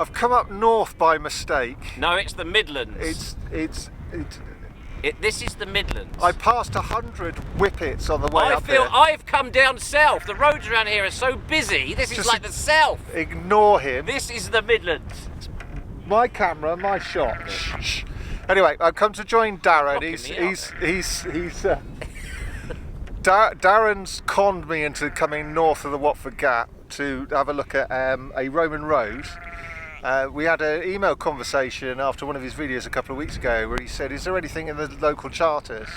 I've come up north by mistake. No, it's the Midlands. This is the Midlands. I passed 100 whippets on the way I up feel here. I've come down south. The roads around here are so busy. This is Just like the south. Ignore him. This is the Midlands. My camera, my shot. Shh. Anyway, I've come to join Darren. Darren's conned me into coming north of the Watford Gap to have a look at a Roman road. We had an email conversation after one of his videos a couple of weeks ago where he said, is there anything in the local charters?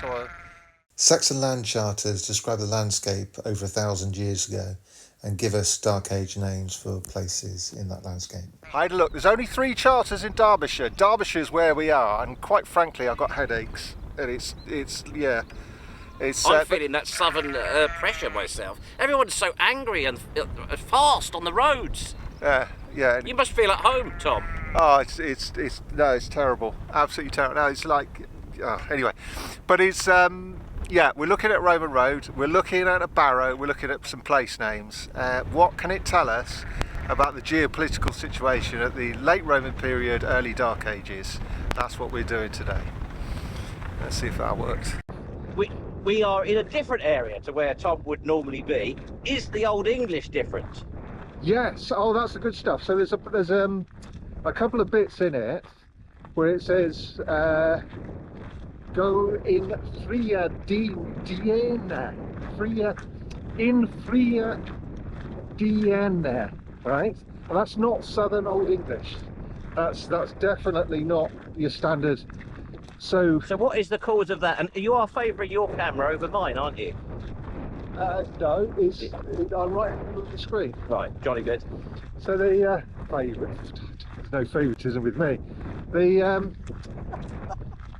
Saxon land charters describe the landscape over 1,000 years ago and give us Dark Age names for places in that landscape. I had a look. There's only 3 charters in Derbyshire. Derbyshire's where we are, and quite frankly, I've got headaches. And I'm feeling that southern pressure myself. Everyone's so angry and fast on the roads. Yeah. You must feel at home, Tom. Oh, it's terrible. Absolutely terrible. No, it's like, anyway. But it's, we're looking at Roman Road, we're looking at a Barrow, we're looking at some place names. What can it tell us about the geopolitical situation at the late Roman period, early Dark Ages? That's what we're doing today. Let's see if that works. We are in a different area to where Tom would normally be. Is the Old English different? Yes. Oh, that's the good stuff. So there's a couple of bits in it where it says go in fria diena, fria diena, right? And that's not Southern Old English. That's definitely not your standard. So what is the cause of that? And you are favouring your camera over mine, aren't you? No, I'm right in the middle of the screen. Right, jolly good. So there's no favouritism with me.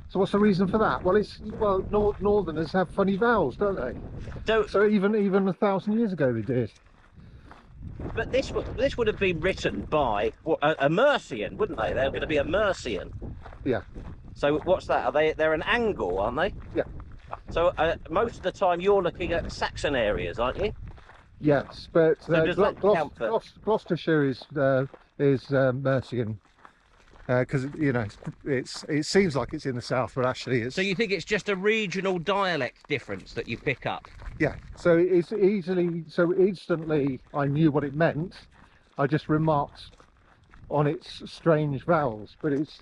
So what's the reason for that? Well, Northerners have funny vowels, don't they? So even 1,000 years ago they did. But this would have been written by a Mercian, wouldn't they? They're going to be a Mercian. Yeah. So what's that? They're an Angle, aren't they? Yeah. So most of the time you're looking at Saxon areas, aren't you? Yes, but Gloucestershire is Mercian because it seems like it's in the south, but actually it's. So you think it's just a regional dialect difference that you pick up? Yeah. So it's instantly I knew what it meant. I just remarked on its strange vowels, but it's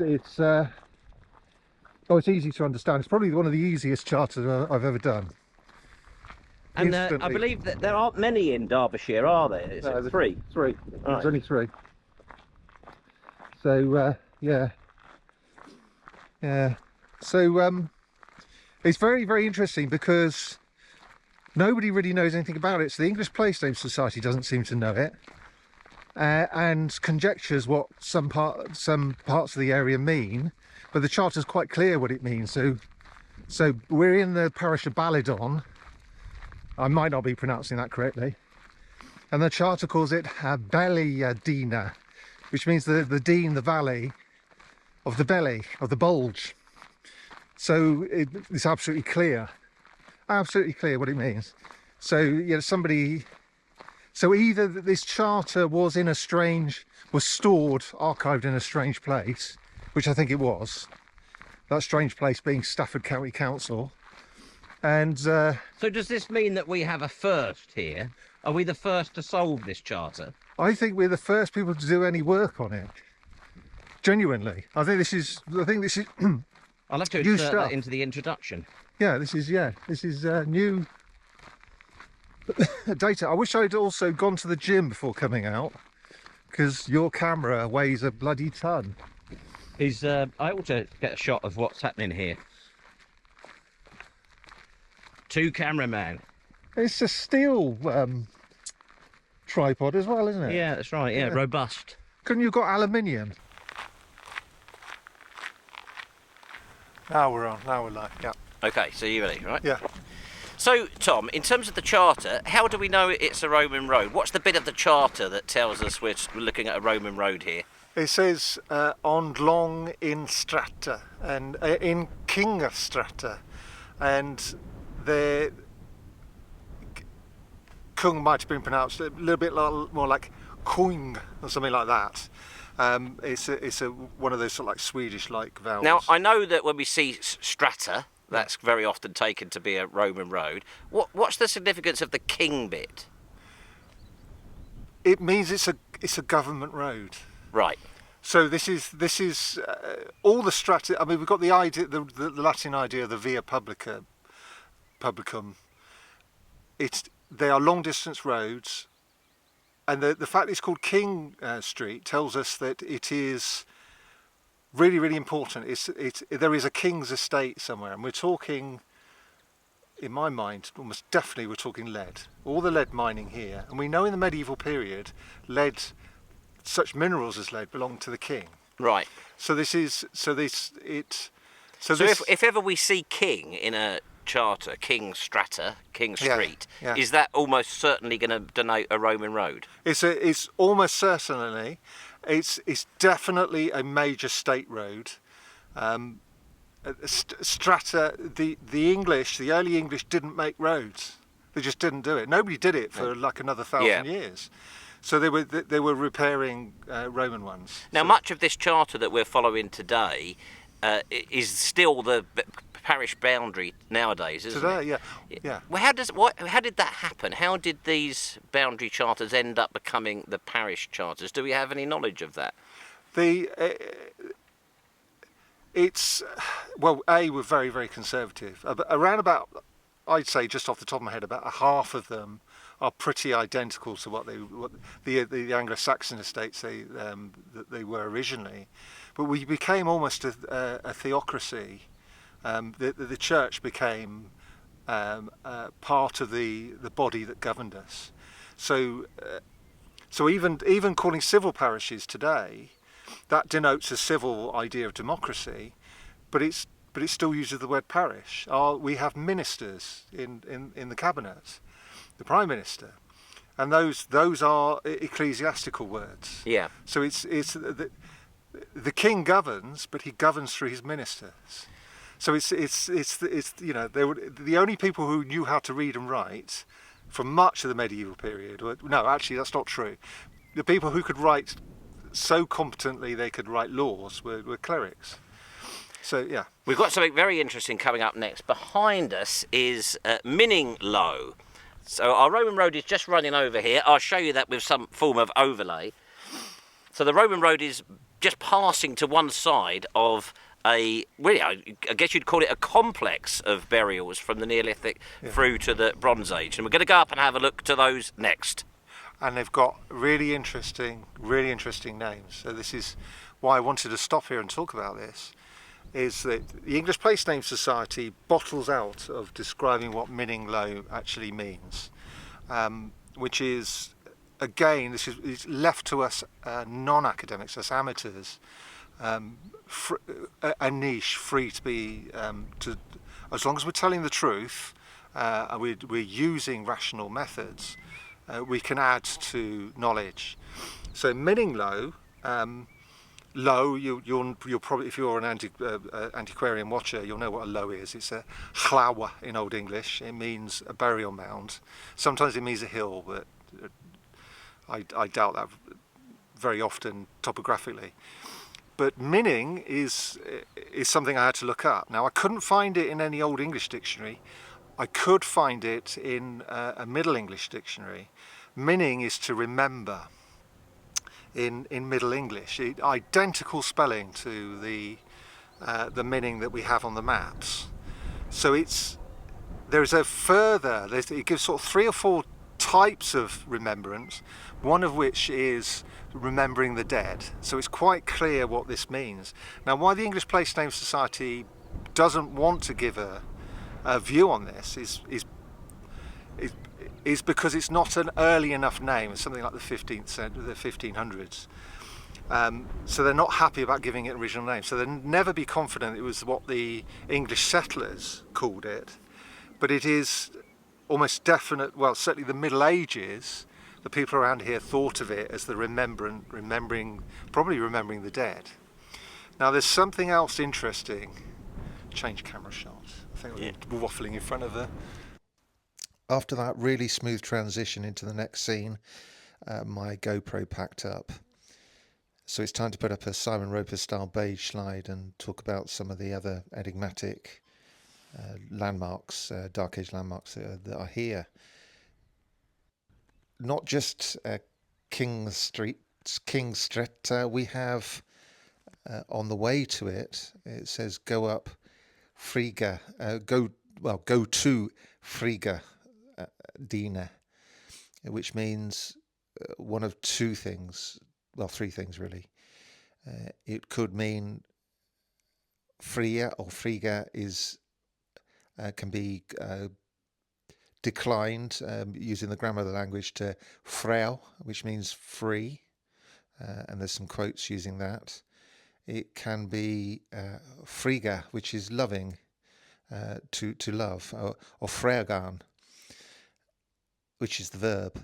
easy to understand. It's probably one of the easiest charters I've ever done. And I believe that there aren't many in Derbyshire, are there? Is it 3? 3. Right. There's only 3. So yeah. So it's very, very interesting because nobody really knows anything about it. So the English Place Name Society doesn't seem to know it, and conjectures what some parts of the area mean. But the charter's quite clear what it means. So we're in the parish of Ballidon. I might not be pronouncing that correctly. And the charter calls it Ballidina, which means the dean, the valley of the belly, of the bulge. So it's absolutely clear what it means. So so either this charter was stored, archived in a strange place, which I think it was, that strange place being Stafford County Council. And so does this mean that we have a first here? Are we the first to solve this charter? I think we're the first people to do any work on it. Genuinely, I think this is. I'll have to insert that into the introduction. Yeah, this is new data. I wish I'd also gone to the gym before coming out, because your camera weighs a bloody ton. I ought to get a shot of what's happening here. 2 cameraman. It's a steel tripod as well, isn't it? Yeah, that's right. Yeah, robust. Couldn't you have got aluminium? Now we're on. Now we're live. Yeah. Okay, so you ready, right? Yeah. So, Tom, in terms of the charter, how do we know it's a Roman road? What's the bit of the charter that tells us we're looking at a Roman road here? It says on long in strata and in King strata, and the Kung might have been pronounced a little bit more like Koing or something like that. It's one of those sort of like Swedish-like vowels. Now, I know that when we see strata, that's very often taken to be a Roman road. What's the significance of the king bit? It means it's a government road. Right. So this is all the strata. I mean, we've got the idea, the Latin idea of the via publica, publicum. They are long distance roads, and the fact it's called King Street tells us that it is really, really important. There is a king's estate somewhere, and we're talking, in my mind, almost definitely we're talking lead. All the lead mining here, and we know in the medieval period, such minerals as lead belonged to the king. Right. So if ever we see king in a charter, King Strata, King Street, yeah. is that almost certainly going to denote a Roman road? It's almost certainly, it's definitely a major state road. Strata, the early English didn't make roads. They just didn't do it. Nobody did it for like another 1,000 years. So they were repairing Roman ones. Now, much of this charter that we're following today is still the parish boundary nowadays, isn't it? Today, yeah. Well, how did that happen? How did these boundary charters end up becoming the parish charters? Do we have any knowledge of that? We're very, very conservative. Around about, I'd say, just off the top of my head, about half of them are pretty identical to what the Anglo-Saxon estates that they were originally, but we became almost a theocracy. The church became part of the body that governed us. So even calling civil parishes today, that denotes a civil idea of democracy, but it still uses the word parish. We have ministers in the cabinet. The Prime Minister, and those are ecclesiastical words. Yeah. So it's the king governs, but he governs through his ministers. So it's they were the only people who knew how to read and write for much of the medieval period. No, actually that's not true. The people who could write so competently they could write laws were clerics. So yeah, we've got something very interesting coming up next. Behind us is Minninglow. So our Roman road is just running over here. I'll show you that with some form of overlay. So the Roman road is just passing to one side of I guess you'd call it a complex of burials from the Neolithic through to the Bronze Age. And we're going to go up and have a look to those next. And they've got really interesting names. So this is why I wanted to stop here and talk about this. Is that the English Place Name Society bottles out of describing what Minninglow actually means, which is, again, this is left to us non-academics, us amateurs, a niche free to be, as long as we're telling the truth, and we're using rational methods, we can add to knowledge. So Minninglow, low, you'll probably, if you're an antiquarian watcher, you'll know what a low is. It's a llawa in Old English. It means a burial mound. Sometimes it means a hill, but I doubt that very often topographically. But minning is something I had to look up. Now I couldn't find it in any Old English dictionary. I could find it in a Middle English dictionary. Minning is to remember. In Middle English, identical spelling to the Minning that we have on the maps. So it gives sort of 3 or 4 types of remembrance, one of which is remembering the dead. So it's quite clear what this means. Now, why the English Place Name Society doesn't want to give a view on this is because it's not an early enough name. It's something like the 1500s. So they're not happy about giving it an original name. So they'll never be confident it was what the English settlers called it. But it is almost definite, well, certainly the Middle Ages, the people around here thought of it as the probably remembering the dead. Now there's something else interesting. Change camera shots. I think we're waffling in front of her. After that really smooth transition into the next scene, my GoPro packed up. So it's time to put up a Simon Roper style beige slide and talk about some of the other enigmatic landmarks, Dark Age landmarks that are here. Not just King Street, we have on the way to it, it says go up Friga, go to Friga Dina, which means one of two things, well, three things really. It could mean Fria or Friga can be declined using the grammar of the language to frau, which means free, and there's some quotes using that. It can be friga, which is loving, to love, or fregan, which is the verb.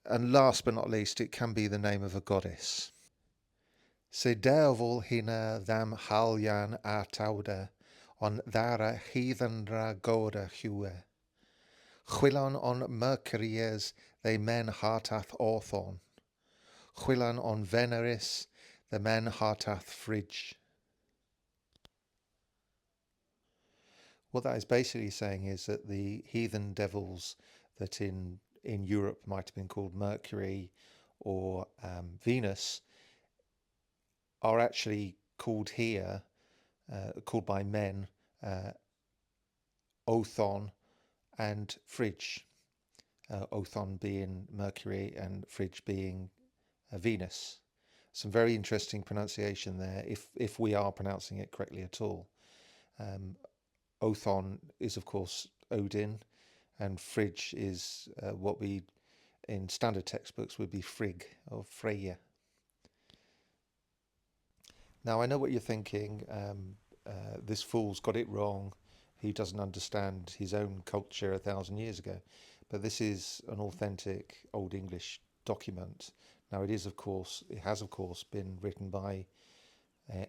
And last but not least, it can be the name of a goddess. Se dervol hina dham haljan a tauda, on dhara heathenra goda hue. Chwilan on Mercuries they men hartath orthon. Chwilan on Veneris the men hartath fridge. What that is basically saying is that the heathen devils that in Europe might have been called Mercury or Venus are actually called here, called by men, Othon and Fridge. Othon being Mercury and Fridge being Venus. Some very interesting pronunciation there, if we are pronouncing it correctly at all. Othon is of course Odin, and Fridge is what we in standard textbooks would be Frigg or Freya. Now I know what you're thinking, this fool's got it wrong, he doesn't understand his own culture 1,000 years ago, but this is an authentic Old English document. Now it has of course been written by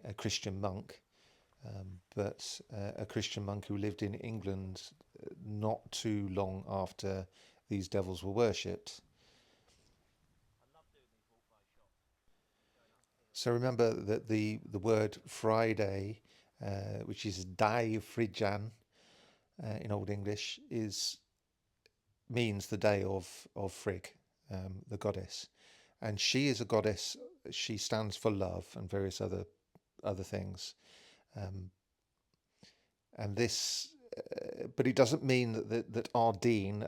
a Christian monk, but a Christian monk who lived in England not too long after these devils were worshipped. So remember that the word Friday, which is Dai Fridjan in Old English, means the day of Frigg, the goddess, and she is a goddess. She stands for love and various other things, and this, but it doesn't mean that Ardeen,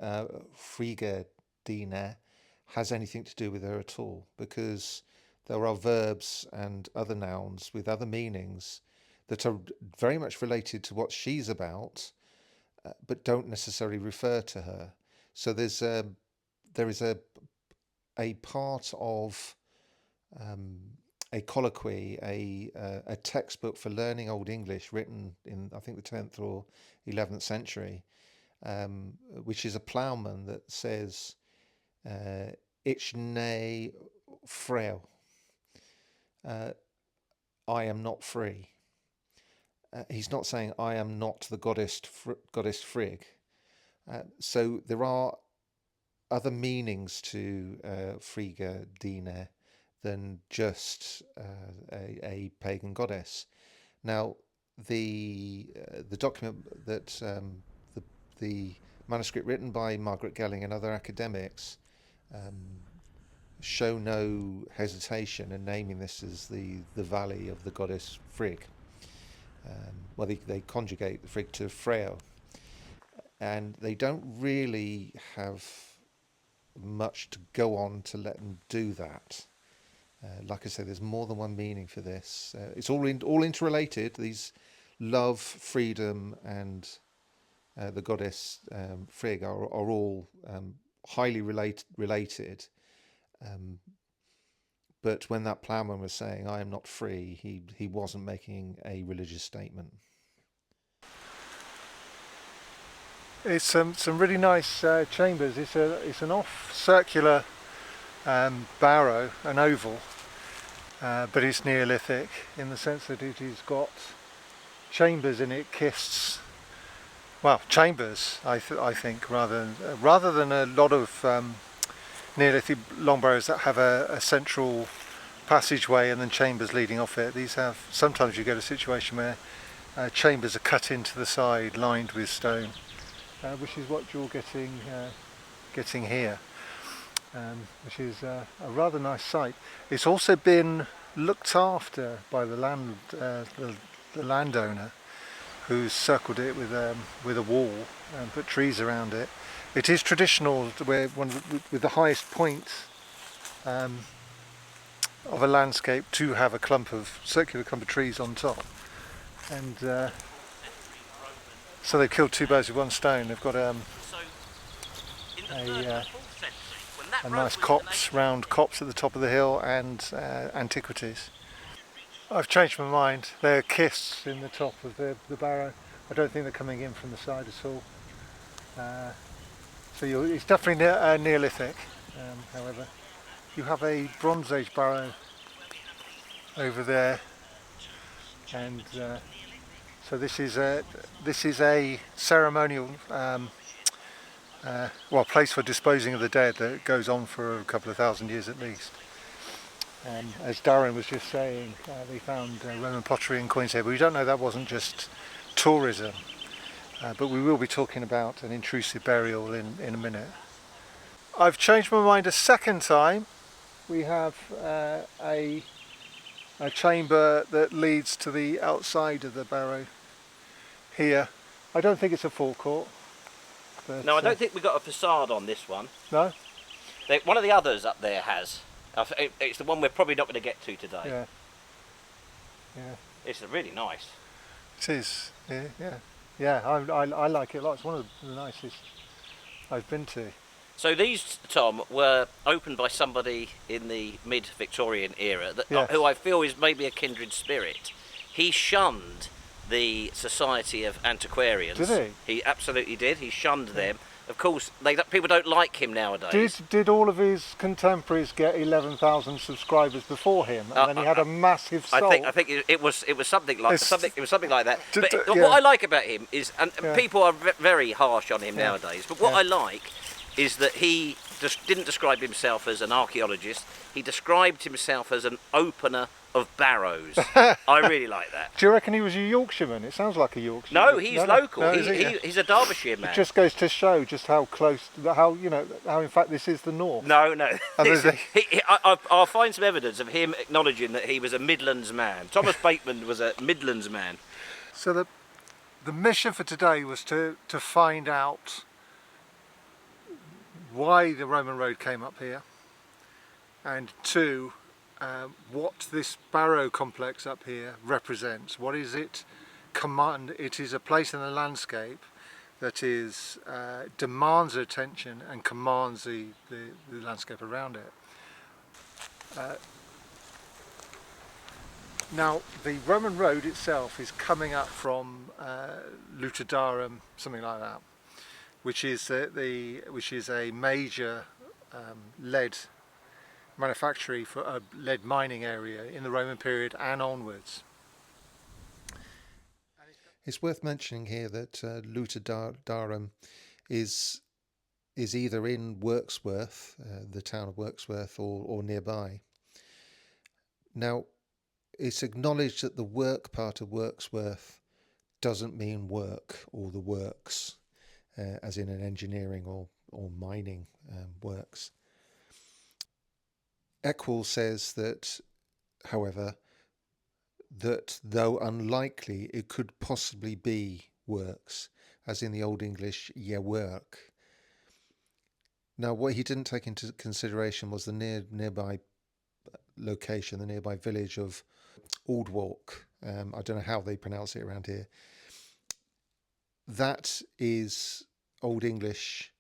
Frigga Dina, has anything to do with her at all, because there are verbs and other nouns with other meanings that are very much related to what she's about, but don't necessarily refer to her. So there is a part of a colloquy, a textbook for learning Old English written in, I think, the 10th or 11th century, which is a ploughman that says, Ich ne freu, I am not free. He's not saying I am not the goddess Frigg. So there are other meanings to Frigga Dina than just a pagan goddess. Now, the document that the manuscript written by Margaret Gelling and other academics show no hesitation in naming this as the valley of the goddess Frigg. Well, they conjugate the Frigg to Freo, and they don't really have much to go on to let them do that. Like I say, there's more than one meaning for this. It's all interrelated. These love, freedom, and the goddess Frigg are all highly related. But when that ploughman was saying, I am not free, he wasn't making a religious statement. It's some really nice chambers. It's an off-circular barrow, an oval, but it's Neolithic in the sense that it has got chambers in it, kists. Well, chambers, I think, rather than a lot of Neolithic long barrows that have a central passageway and then chambers leading off it. These have, sometimes you get a situation where chambers are cut into the side, lined with stone, which is what you're getting here, which is a rather nice site. It's also been looked after by the landowner, who's circled it with a wall and put trees around it. It is traditional where with the highest point of a landscape to have a circular clump of trees on top, and so they've killed two birds with one stone. They've got a nice round copse at the top of the hill, and antiquities. I've changed my mind. There are kists in the top of the barrow. I don't think they're coming in from the side at all. It's definitely Neolithic. However, you have a Bronze Age barrow over there, and so this is a ceremonial place for disposing of the dead that goes on for a couple of thousand years at least. As Darren was just saying, they found Roman pottery and coins here, but we don't know that wasn't just tourism. But we will be talking about an intrusive burial in a minute. I've changed my mind a second time. We have a chamber that leads to the outside of the barrow here. I don't think it's a forecourt. No, I don't think we got a facade on this one. No? One of the others up there has. It's the one we're probably not going to get to today. Yeah. It's really nice. It is. Yeah. I like it a lot. It's one of the nicest I've been to. So these, Tom, were opened by somebody in the mid-Victorian era, who I feel is maybe a kindred spirit. He shunned the Society of Antiquarians. Did he? He absolutely did. He shunned them. Of course, people don't like him nowadays. Did all of his contemporaries get 11,000 subscribers before him, and then he had a massive soul? I think it was something like that. But what I like about him is, and people are very harsh on him nowadays. But what I like is that he just didn't describe himself as an archaeologist. He described himself as an opener of barrows. I really like that. Do you reckon he was a Yorkshireman? It sounds like a Yorkshireman. No, he's local. No, he's a Derbyshire man. It just goes to show just how close, how in fact this is the north. No. I'll find some evidence of him acknowledging that he was a Midlands man. Thomas Bateman was a Midlands man. So the mission for today was to find out why the Roman road came up here, and two, what this barrow complex up here represents. What is it? It is a place in the landscape that is demands attention and commands the landscape around it. Now, the Roman road itself is coming up from Lutedarum, something like that, which is a major lead manufactory for a lead mining area in the Roman period and onwards. It's worth mentioning here that Lutedarum is either in Wirksworth, the town of Wirksworth, or nearby. Now, it's acknowledged that the work part of Wirksworth doesn't mean work or the works, as in an engineering or mining works. Ekwall says that, however, that though unlikely, it could possibly be works, as in the Old English ye work. Now, what he didn't take into consideration was the nearby location, the nearby village of Aldwalk. I don't know how they pronounce it around here. That is Old English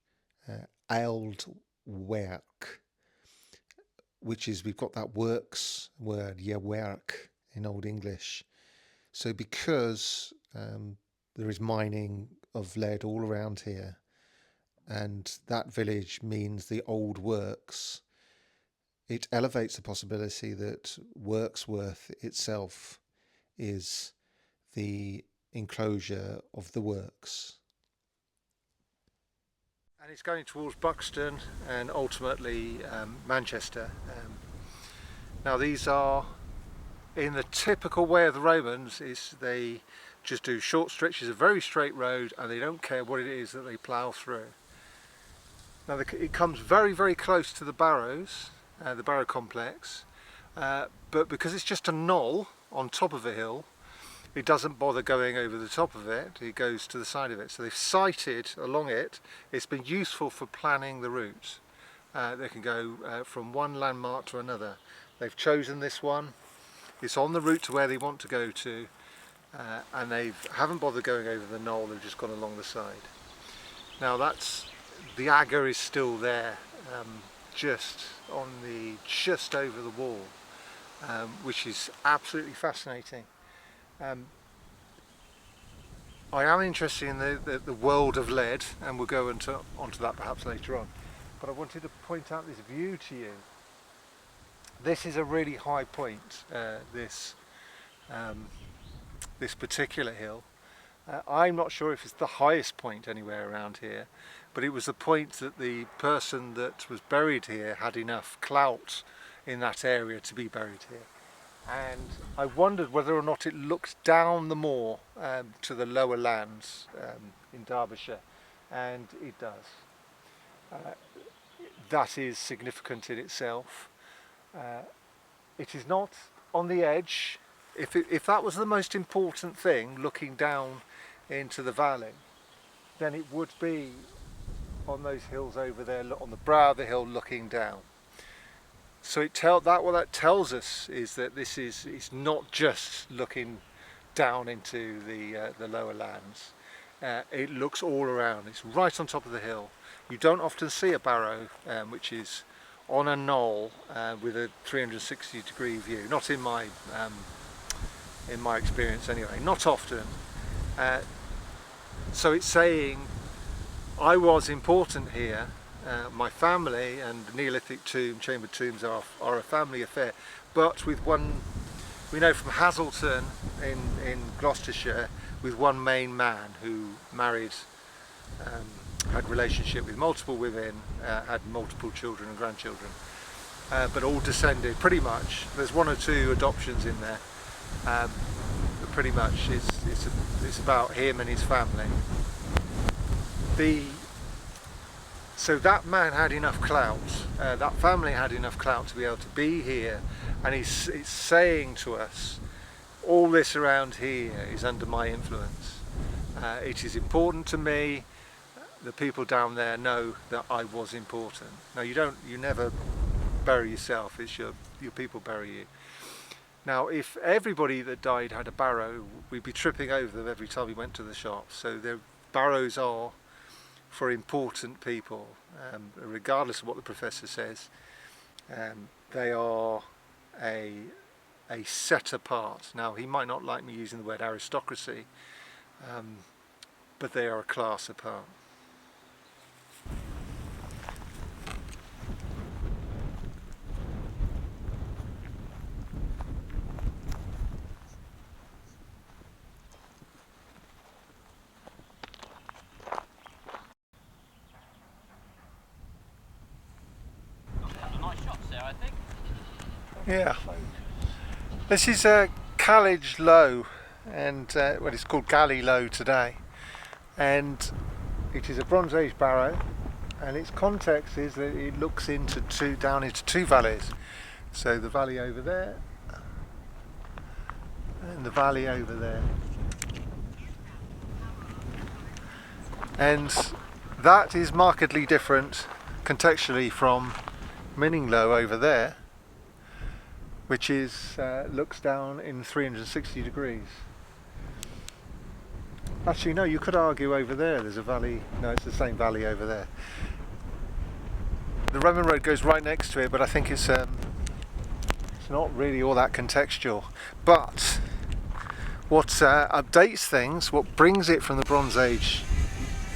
Aldwerk, which is, we've got that works word, ye work, in Old English. So because there is mining of lead all around here, and that village means the old works, it elevates the possibility that Wirksworth itself is the enclosure of the works. and it's going towards Buxton and ultimately Manchester. Now these are, in the typical way of the Romans, is they just do short stretches of very straight road and they don't care what it is that they plough through. Now it comes very, very close to the Barrows, the Barrow complex, but because it's just a knoll on top of a hill, it doesn't bother going over the top of it, it goes to the side of it. So they've sighted along it. It's been useful for planning the route. They can go from one landmark to another. They've chosen this one, it's on the route to where they want to go to, and they haven't bothered going over the knoll, they've just gone along the side. Now the agger is still there, just over the wall, which is absolutely fascinating. I am interested in the world of lead, and we'll go onto that perhaps later on. But I wanted to point out this view to you. This is a really high point, this particular hill. I'm not sure if it's the highest point anywhere around here, but it was the point that the person that was buried here had enough clout in that area to be buried here. And I wondered whether or not it looked down the moor to the lower lands in Derbyshire, and it does. That is significant in itself. It is not on the edge. If that was the most important thing, looking down into the valley, then it would be on those hills over there, on the brow of the hill looking down. So what that tells us is that it's not just looking down into the lower lands. It looks all around. It's right on top of the hill. You don't often see a barrow which is on a knoll with a 360-degree view. Not in my experience anyway. Not often. So it's saying I was important here. My family and Neolithic chambered tombs are a family affair, but with one, we know from Hazleton in Gloucestershire, with one main man who married, had relationship with multiple women, had multiple children and grandchildren, but all descended pretty much. There's one or two adoptions in there, but pretty much it's about him and his family. So that man had enough clout, that family had enough clout to be able to be here, and it's saying to us, all this around here is under my influence. It is important to me. The people down there know that I was important. Now you never bury yourself, it's your people bury you. Now if everybody that died had a barrow, we'd be tripping over them every time we went to the shop. So the barrows are for important people, regardless of what the professor says. They are a set apart. Now he might not like me using the word aristocracy, but they are a class apart. Yeah, this is College Low, and well, it's called Galley Low today, and it is a Bronze Age barrow, and its context is that it looks down into two valleys. So the valley over there, and the valley over there, and that is markedly different contextually from Minninglow over there, which is looks down in 360 degrees. Actually no, you could argue over there's a valley. No, it's the same valley over there. The Roman road goes right next to it, but I think it's not really all that contextual. But what updates things, what brings it from the Bronze Age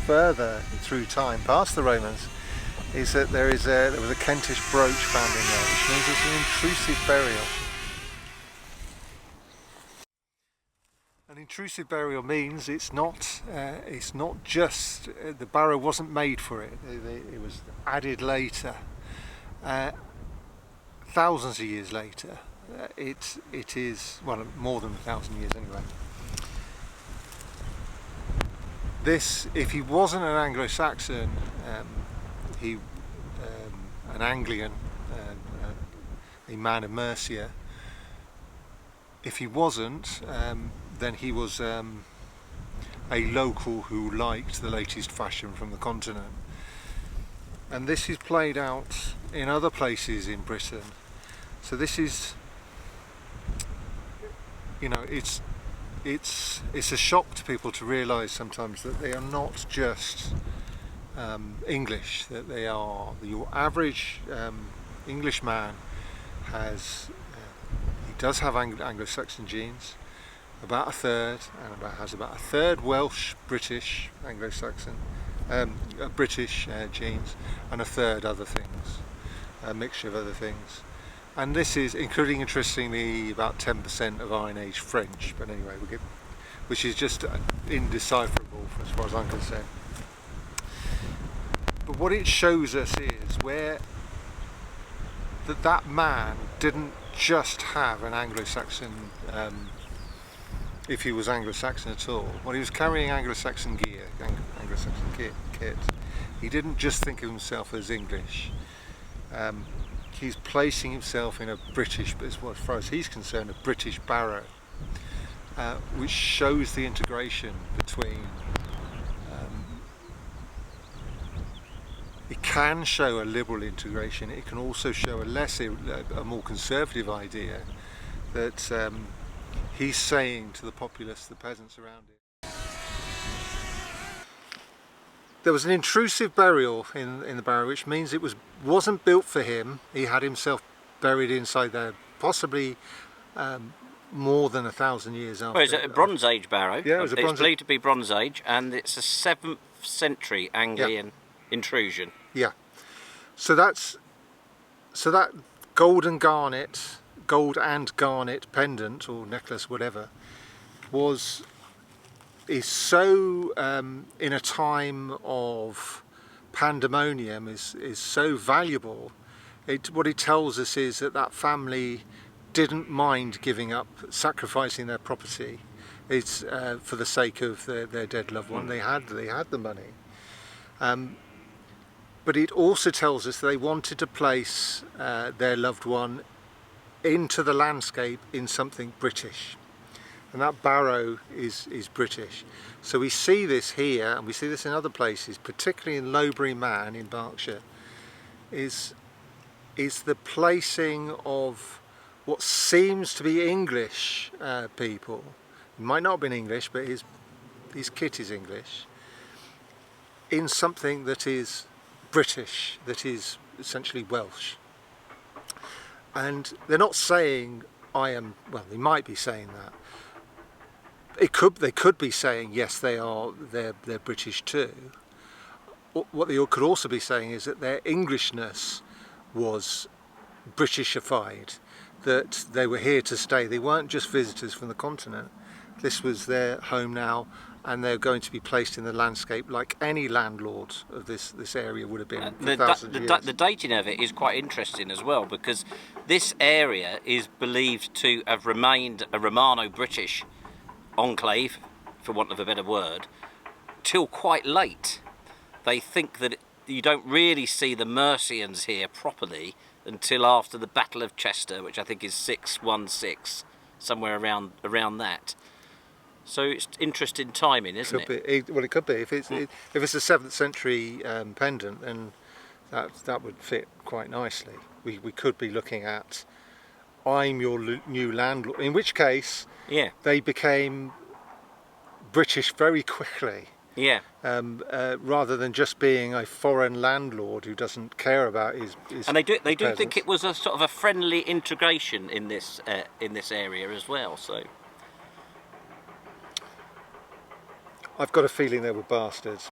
further through time, past the Romans, is that there was a Kentish brooch found in there, which means it's an intrusive burial. And intrusive burial means it's not just the barrow wasn't made for it. It was added later, thousands of years later. It is, well, more than 1,000 years anyway. This, if he wasn't an Anglo-Saxon, an Anglian, a man of Mercia. If he wasn't, then he was a local who liked the latest fashion from the continent. And this is played out in other places in Britain. So this is, you know, it's a shock to people to realise sometimes that they are not just English, that they are your average English man has he does have Anglo-Saxon genes, about a third, and has about a third Welsh, British, Anglo-Saxon, British genes, and a third other things, a mixture of other things. And this is including, interestingly, about 10% of Iron Age French, but anyway, which is just indecipherable as far as I'm concerned. But what it shows us is where that man didn't just have an Anglo-Saxon, if he was Anglo-Saxon at all. When he was carrying Anglo-Saxon gear, Anglo-Saxon kit, he didn't just think of himself as English. He's placing himself in a British, as far as he's concerned, a British barrow, which shows the integration between. It can show a liberal integration. It can also show a more conservative idea that he's saying to the populace, the peasants around it. There was an intrusive burial in the barrow, which means it wasn't built for him. He had himself buried inside there, possibly more than 1,000 years after. Well, it's a Bronze Age barrow. Yeah, it's believed to be Bronze Age, and it's a 7th century Anglian intrusion. Yeah. So that gold and garnet pendant or necklace, whatever, is so in a time of pandemonium is so valuable. What it tells us is that family didn't mind giving up, sacrificing their property. It's for the sake of their dead loved one. They had the money. But it also tells us they wanted to place their loved one into the landscape in something British. And that barrow is British. So we see this here, and we see this in other places, particularly in Lowbury Man in Berkshire, is the placing of what seems to be English people. It might not have been English, but his kit is English, in something that is British, that is essentially Welsh. And they're not saying I am, well, they might be saying that. They could be saying yes, they're British too. What they could also be saying is that their Englishness was Britishified, that they were here to stay. They weren't just visitors from the continent. This was their home now, and they're going to be placed in the landscape like any landlord of this area would have been for 1,000 years. The dating of it is quite interesting as well, because this area is believed to have remained a Romano-British enclave, for want of a better word, till quite late. They think that you don't really see the Mercians here properly until after the Battle of Chester, which I think is 616, somewhere around that. So it's interesting timing, isn't it? Well, it could be. If it's a 7th century pendant, then that would fit quite nicely. We could be looking at I'm your new landlord, in which case they became British very quickly. Yeah. Rather than just being a foreign landlord who doesn't care about his and they do peasants. think it was a sort of a friendly integration in this area as well. So I've got a feeling they were bastards.